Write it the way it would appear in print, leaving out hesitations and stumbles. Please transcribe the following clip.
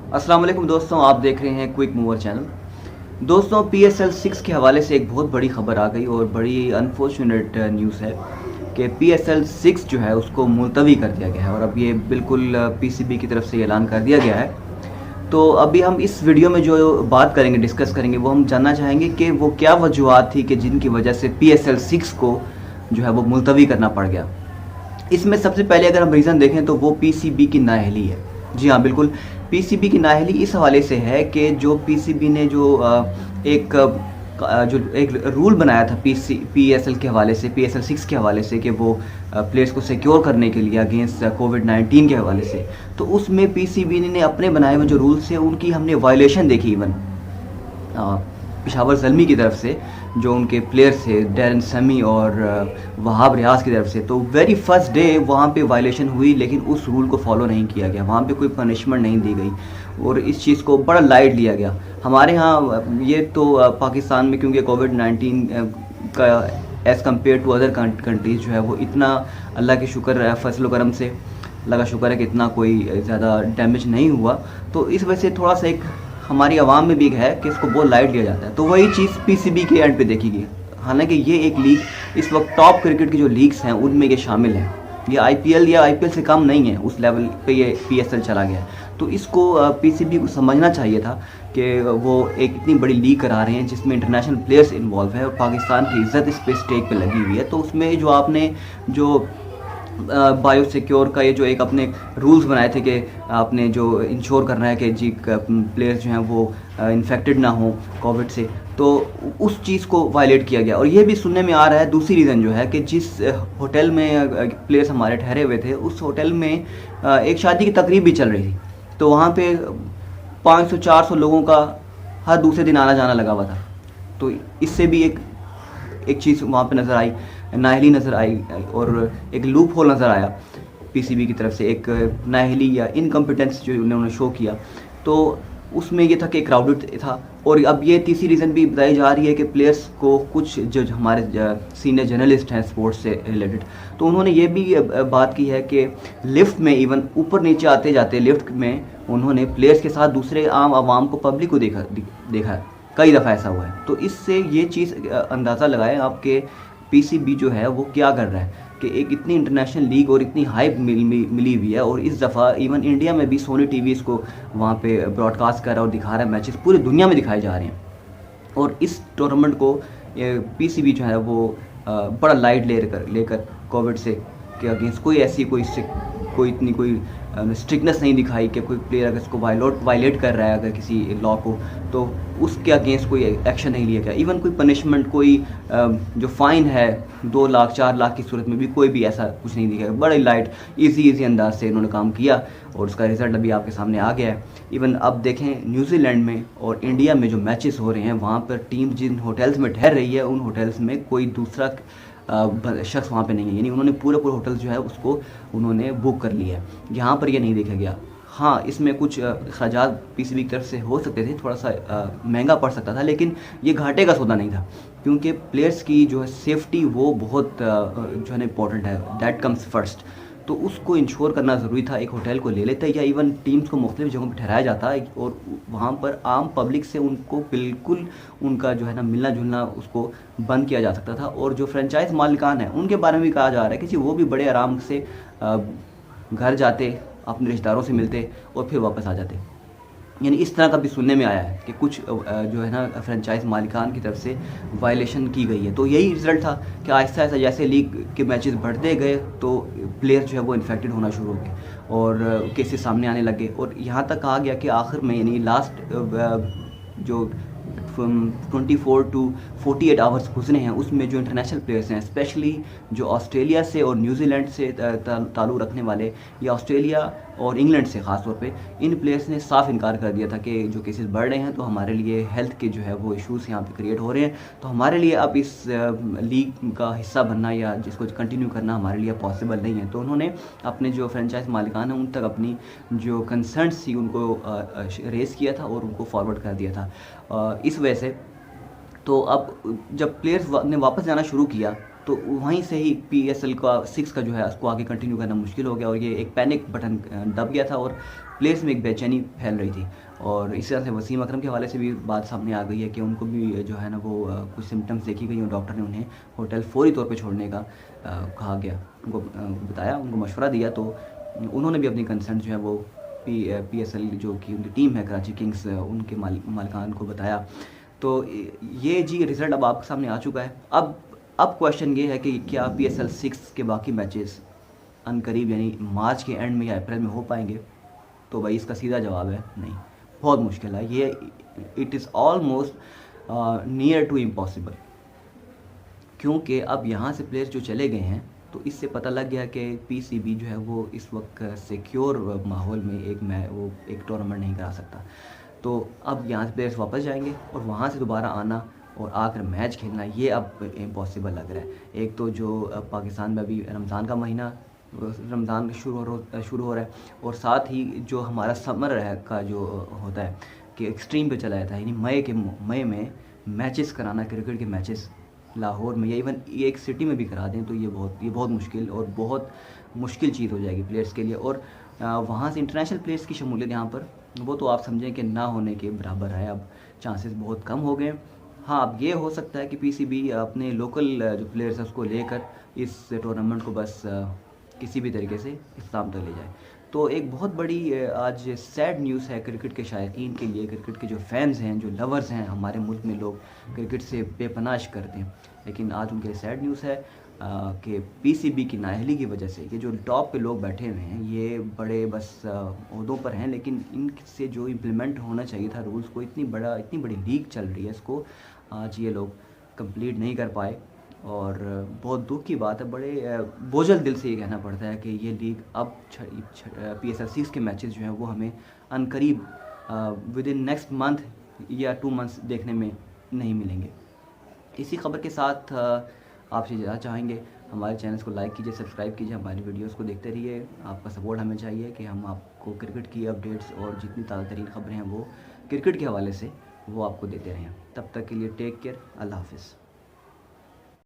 अस्सलाम वालेकुम दोस्तों, आप देख रहे हैं क्विक मूवर चैनल। दोस्तों, PSL 6 के हवाले से एक बहुत बड़ी खबर आ गई और बड़ी अनफॉर्चुनेट न्यूज़ है कि PSL 6 जो है उसको मुलतवी कर दिया गया है और अब ये बिल्कुल PCB की तरफ से ऐलान कर दिया गया है। तो अभी हम इस वीडियो में जो बात करेंगे, डिस्कस करेंगे, वो हम जानना चाहेंगे कि वो क्या वजूहत थी कि जिनकी वजह से PSL 6 को जो है वो मुलतवी करना पड़ गया। इसमें सबसे पहले अगर हम रीज़न देखें तो वो पीसीबी की नाअहली है। जी हाँ, बिल्कुल, पीसीबी की नाअहली इस हवाले से है कि जो पीसीबी ने जो एक रूल बनाया था पीएसएल के हवाले से, PSL 6 के हवाले से, कि वो प्लेयर्स को सिक्योर करने के लिए अगेंस्ट कोविड-19 के हवाले से, तो उसमें पीसीबी ने अपने बनाए हुए जो रूल्स हैं उनकी हमने वायलेशन देखी। इवन पेशावर ज़ल्मी की तरफ से जो उनके प्लेयर्स थे, डैरन समी और वहाब रियाज की तरफ से, तो वेरी फर्स्ट डे वहाँ पे वायलेशन हुई, लेकिन उस रूल को फॉलो नहीं किया गया, वहाँ पे कोई पनिशमेंट नहीं दी गई और इस चीज़ को बड़ा लाइट लिया गया। हमारे यहाँ ये तो पाकिस्तान में क्योंकि कोविड-19 का as compare to other countries जो है वो इतना, अल्लाह के शुक्र, फजल करम से अल्लाह का शुक्र है कि इतना कोई ज़्यादा डैमेज नहीं हुआ, तो इस वजह से थोड़ा सा एक हमारी आवाम में भी है कि इसको बहुत लाइट लिया जाता है। तो वही चीज़ पीसीबी के एंड पे देखी। हालांकि ये एक लीग इस वक्त टॉप क्रिकेट की जो लीग्स हैं उनमें ये शामिल है। ये आईपीएल या आईपीएल से कम नहीं है, उस लेवल पे ये पीएसएल चला गया है। तो इसको पीसीबी को समझना चाहिए था कि वो एक इतनी बड़ी लीग करा रहे हैं जिसमें इंटरनेशनल प्लेयर्स इन्वॉल्व है और पाकिस्तान की इज्जत इस पे स्टेक पे लगी हुई है। तो उसमें जो आपने जो बायो सिक्योर का ये जो एक अपने रूल्स बनाए थे कि आपने जो इंश्योर करना है कि जी प्लेयर्स जो हैं वो इन्फेक्टेड ना हो कोविड से, तो उस चीज़ को वायलेट किया गया। और ये भी सुनने में आ रहा है, दूसरी रीज़न जो है कि जिस होटल में प्लेयर्स हमारे ठहरे हुए थे, उस होटल में एक शादी की तकरीब भी चल रही थी, तो वहाँ पे 500-400 लोगों का हर दूसरे दिन आना जाना लगा हुआ था। तो इससे भी एक चीज़ वहाँ पे नज़र आई, नाअहली नज़र आई और एक लूप होल नज़र आया पीसीबी की तरफ से, एक नाअहली या इनकम्पिटेंस जो उन्होंने शो किया। तो उसमें ये था कि क्राउडेड था। और अब ये तीसरी रीज़न भी बताई जा रही है कि प्लेयर्स को कुछ जो हमारे सीनियर जर्नलिस्ट हैं स्पोर्ट्स से रिलेटेड, तो उन्होंने ये भी बात की है कि लिफ्ट में, इवन ऊपर नीचे आते जाते लिफ्ट में, उन्होंने प्लेयर्स के साथ दूसरे आम आवाम को, पब्लिक को देखा कई दफ़ा ऐसा हुआ है। तो इससे ये चीज़ अंदाज़ा लगाएं आपके पीसीबी जो है वो क्या कर रहा है कि एक इतनी इंटरनेशनल लीग और इतनी हाइप मिली हुई है, और इस दफ़ा इवन इंडिया में भी सोनी टीवी इसको वहाँ पे ब्रॉडकास्ट कर रहा है और दिखा रहा है, मैचेस पूरी दुनिया में दिखाए जा रहे हैं। और इस टूर्नामेंट को पीसीबी जो है वो बड़ा लाइट लेकर कोविड से के अगेंस्ट कोई इतनी कोई स्ट्रिक्टनेस नहीं दिखाई कि कोई प्लेयर अगर इसको वायलेट कर रहा है अगर किसी लॉ को, तो उसके अगेंस्ट कोई एक्शन नहीं लिया गया। इवन कोई पनिशमेंट, कोई जो फ़ाइन है 2 लाख 4 लाख की सूरत में भी कोई भी ऐसा कुछ नहीं दिखाया। बड़े लाइट इजी अंदाज से इन्होंने काम किया और उसका रिज़ल्ट अभी आपके सामने आ गया है। इवन अब देखें, न्यूजीलैंड में और इंडिया में जो मैचेस हो रहे हैं, वहाँ पर टीम जिन होटल्स में ठहर रही है उन होटल्स में कोई दूसरा शख्स वहाँ पे नहीं है, यानी उन्होंने पूरे होटल जो है उसको उन्होंने बुक कर लिया है। यहाँ पर ये नहीं देखा गया। हाँ, इसमें कुछ अखराजात पीसीबी की तरफ से हो सकते थे, थोड़ा सा महंगा पड़ सकता था, लेकिन ये घाटे का सौदा नहीं था, क्योंकि प्लेयर्स की जो है सेफ्टी वो बहुत जो है ना इम्पोर्टेंट है, दैट कम्स फर्स्ट। तो उसको इंश्योर करना ज़रूरी था। एक होटल को ले लेते या इवन टीम्स को मुख्तलिफ जगहों पर ठहराया जाता और वहाँ पर आम पब्लिक से उनको बिल्कुल उनका जो है ना मिलना जुलना उसको बंद किया जा सकता था। और जो फ्रेंचाइज मालिकान हैं उनके बारे में भी कहा जा रहा है कि वो भी बड़े आराम से घर जाते, अपने रिश्तेदारों से मिलते और फिर वापस आ जाते। यानी इस तरह का भी सुनने में आया है कि कुछ जो है ना फ्रेंचाइज मालिकान की तरफ से वायलेशन की गई है। तो यही रिज़ल्ट था कि आहिस्ता आहिस्ता जैसे लीग के मैचेस बढ़ते गए तो प्लेयर जो है वो इन्फेक्टेड होना शुरू हो गए और केसेस सामने आने लगे, और यहाँ तक कहा गया कि आखिर में, यानी लास्ट जो 24 to 48 आवर्स गुजरे हैं, उसमें जो इंटरनेशनल प्लेयर्स हैं, स्पेशली जो ऑस्ट्रेलिया से और न्यूजीलैंड से ताल्लुक़ रखने वाले, या ऑस्ट्रेलिया और इंग्लैंड से ख़ास तौर पे, इन प्लेयर्स ने साफ इनकार कर दिया था कि जो केसेस बढ़ रहे हैं तो हमारे लिए हेल्थ के जो है वो इश्यूज़ यहाँ पे क्रिएट हो रहे हैं, तो हमारे लिए अब इस लीग का हिस्सा बनना या जिसको कंटिन्यू करना हमारे लिए पॉसिबल नहीं है। तो उन्होंने अपने जो फ्रेंचाइज मालिकान हैं उन तक अपनी जो कंसर्न्स थी उनको रेज़ किया था और उनको फॉरवर्ड कर दिया था। इस वजह से तो अब जब प्लेयर्स ने वापस जाना शुरू किया तो वहीं से ही PSL का 6 का जो है उसको आगे कंटिन्यू करना मुश्किल हो गया और ये एक पैनिक बटन दब गया था और प्लेयर्स में एक बेचैनी फैल रही थी। और इसी तरह से वसीम अकरम के हवाले से भी बात सामने आ गई है कि उनको भी जो है ना वो कुछ सिम्टम्स देखी गई और डॉक्टर ने उन्हें होटल फौरी तौर पे छोड़ने का कहा गया, उनको बताया, उनको मशवरा दिया। तो उन्होंने भी अपनी कंसर्न जो है वो PSL जो कि उनकी टीम है कराची किंग्स उनके मालिकान को बताया। तो ये जी रिज़ल्ट अब आपके सामने आ चुका है। अब क्वेश्चन ये है कि क्या PSL 6 के बाकी मैचेस अनकरीब यानी मार्च के एंड में या अप्रैल में हो पाएंगे? तो भाई इसका सीधा जवाब है नहीं, बहुत मुश्किल है ये। It is almost near to impossible, क्योंकि अब यहाँ से प्लेयर्स जो चले गए हैं तो इससे पता लग गया कि PCB जो है वो इस वक्त सिक्योर माहौल में एक टूर्नामेंट नहीं करा सकता। तो अब यहाँ से प्लेयर्स वापस जाएंगे और वहाँ से दोबारा आना और आकर मैच खेलना ये अब इम्पॉसिबल लग रहा है। एक तो जो पाकिस्तान में अभी रमज़ान का महीना शुरू हो रहा है और साथ ही जो हमारा समर का जो होता है कि एक्सट्रीम पे चला जाता है, यानी मई में मैचेस कराना, क्रिकेट के मैचेस लाहौर में या इवन एक सिटी में भी करा दें तो ये बहुत मुश्किल और बहुत मुश्किल चीज़ हो जाएगी प्लेयर्स के लिए। और वहाँ से इंटरनेशनल प्लेयर्स की शमूलियत यहाँ पर वो तो आप समझें कि ना होने के बराबर है, अब चांसेस बहुत कम हो गए। हाँ, अब ये हो सकता है कि PCB अपने लोकल जो प्लेयर्स हैं उसको लेकर इस टूर्नामेंट को बस किसी भी तरीके से इख्तिताम तक ले जाए। तो एक बहुत बड़ी आज सैड न्यूज़ है क्रिकेट के शायकीन के लिए, क्रिकेट के जो फैंस हैं, जो लवर्स हैं, हमारे मुल्क में लोग क्रिकेट से बेपनाह करते हैं, लेकिन आज उनके सैड न्यूज़ है कि PCB की नाअहली की वजह से ये जो टॉप पे लोग बैठे हुए हैं ये बड़े बस ओहदों पर हैं, लेकिन इनसे जो इम्प्लीमेंट होना चाहिए था रूल्स को, इतनी बड़ी लीग चल रही है, इसको आज ये लोग कंप्लीट नहीं कर पाए। और बहुत दुख की बात है, बड़े बोझल दिल से ये कहना पड़ता है कि ये लीग अब PSL 6 के मैचेस जो हैं वो हमें अनकरीब विद इन नेक्स्ट मंथ या 2 मंथ्स देखने में नहीं मिलेंगे। इसी खबर के साथ आपसे इजाज़त चाहेंगे। हमारे चैनल को लाइक कीजिए, सब्सक्राइब कीजिए, हमारी वीडियोस को देखते रहिए। आपका सपोर्ट हमें चाहिए कि हम आपको क्रिकेट की अपडेट्स और जितनी ताज़ा तरीन खबरें हैं वो क्रिकेट के हवाले से वो आपको देते रहें। तब तक के लिए टेक केयर, अल्लाह हाफ़िज़।